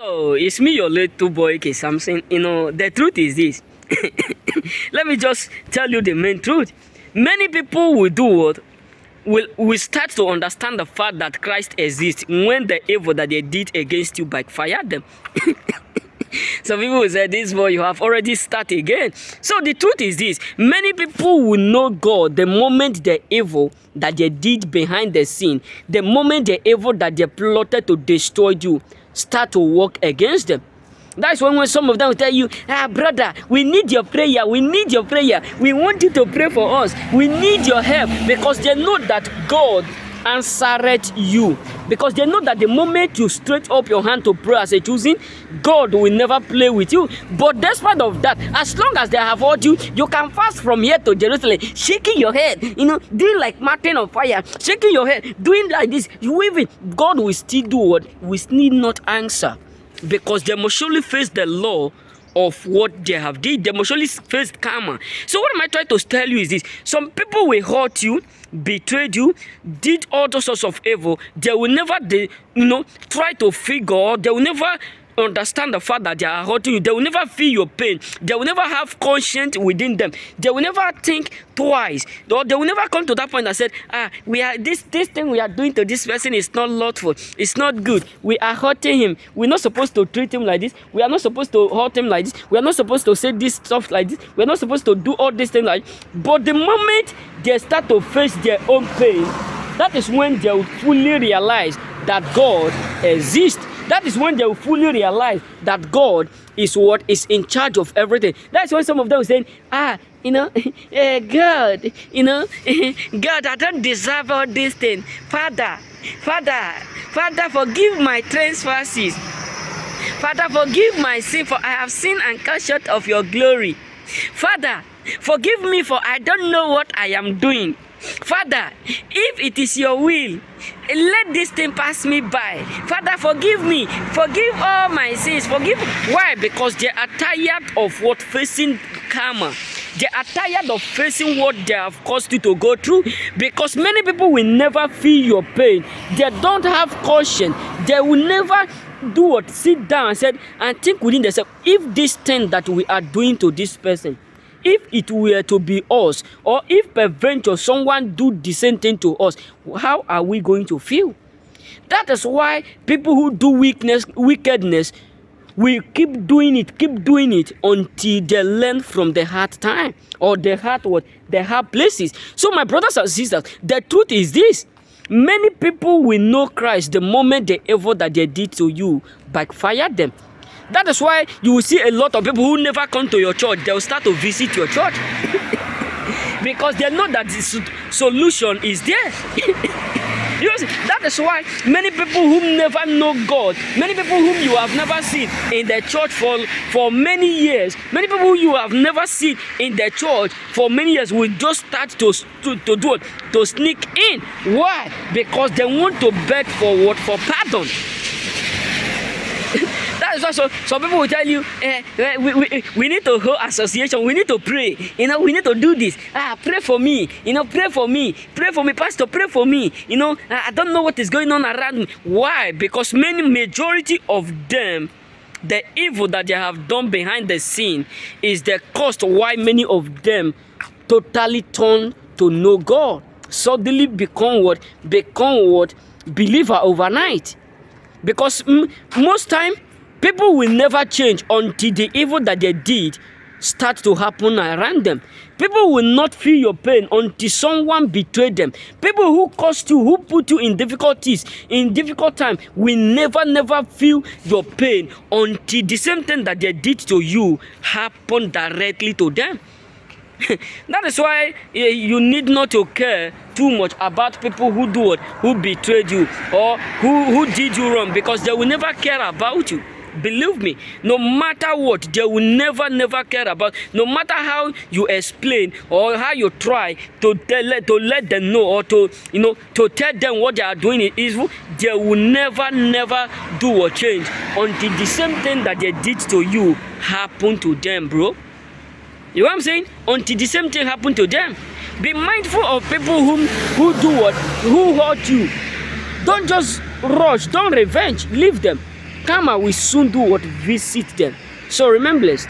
Oh, it's me, your little boy, K. Samson. The truth is this. Let me just tell you the main truth. Many people will do what? Will start to understand the fact that Christ exists when the evil that they did against you backfired them. Some people will say, this boy, you have already started again. So the truth is this. Many people will know God the moment the evil that they did behind the scene, the moment the evil that they plotted to destroy you, start to work against them. That's when some of them will tell you, brother, we need your prayer. We need your prayer. We want you to pray for us. We need your help, because they know that God answered you. Because they know that the moment you stretch up your hand to pray as a choosing, God will never play with you. But despite of that, as long as they have heard you, you can fast from here to Jerusalem, shaking your head, doing like Martin on fire, shaking your head, doing like this. You even, God will still do what? We need not answer. Because they must surely face the law of what they have did. They must surely face karma. So what am I trying to tell you is this. Some people will hurt you, betrayed you, did all those sorts of evil. They will never, try to figure. They will never understand the fact that they are hurting you. They will never feel your pain. They will never have conscience within them. They will never think twice. Or they will never come to that point that said, we are this thing we are doing to this person is not lawful. It's not good. We are hurting him. We're not supposed to treat him like this. We are not supposed to hurt him like this. We are not supposed to say this stuff like this. We are not supposed to do all these things like this. But the moment they start to face their own pain, that is when they will fully realize that God exists. That is when they will fully realize that God is what is in charge of everything. That's when some of them are saying, God, God, I don't deserve all these things. Father, forgive my trespasses. Father, forgive my sin, for I have sinned and cut short of your glory. Father, forgive me, for I don't know what I am doing. Father, if it is your will, let this thing pass me by. Father, forgive me. Forgive all my sins. Forgive. Why? Because they are tired of what? Facing karma. They are tired of facing what they have caused you to go through. Because many people will never feel your pain. They don't have caution. They will never do what? Sit down and think within themselves, if this thing that we are doing to this person, if it were to be us, or if peradventure someone do the same thing to us, how are we going to feel? That is why people who do wickedness will keep doing it until they learn from the hard time, or the hard places. So my brothers and sisters, the truth is this. Many people will know Christ the moment the evil that they did to you backfired them. That is why you will see a lot of people who never come to your church. They will start to visit your church. Because they know that the solution is there. That is why many people who never know God, many people whom you have never seen in the church for many years, many people who you have never seen in the church for many years will just start to sneak in. Why? Because they want to beg for what? For pardon. That is also some people will tell you, we need to hold association, we need to pray, we need to do this. Pray for me, pray for me, pastor, pray for me. I don't know what is going on around me. Why? Because majority of them, the evil that they have done behind the scene is the cost why many of them totally turn to know God. Suddenly become what? Believer overnight. Because most time, people will never change until the evil that they did start to happen around them. People will not feel your pain until someone betrayed them. People who caused you, who put you in difficulties, in difficult time, will never feel your pain until the same thing that they did to you happened directly to them. That is why you need not to care too much about people who do what, who betrayed you, or who did you wrong, because they will never care about you. Believe me, no matter what, they will never care about. No matter how you explain or how you try to let them know, or to tell them what they are doing is evil, they will never do or change until the same thing that they did to you happen to them, bro. You know what I'm saying? Until the same thing happened to them. Be mindful of people who do what? Who hurt you. Don't just rush. Don't revenge. Leave them. Karma will soon do what? Visit them. So remain blessed.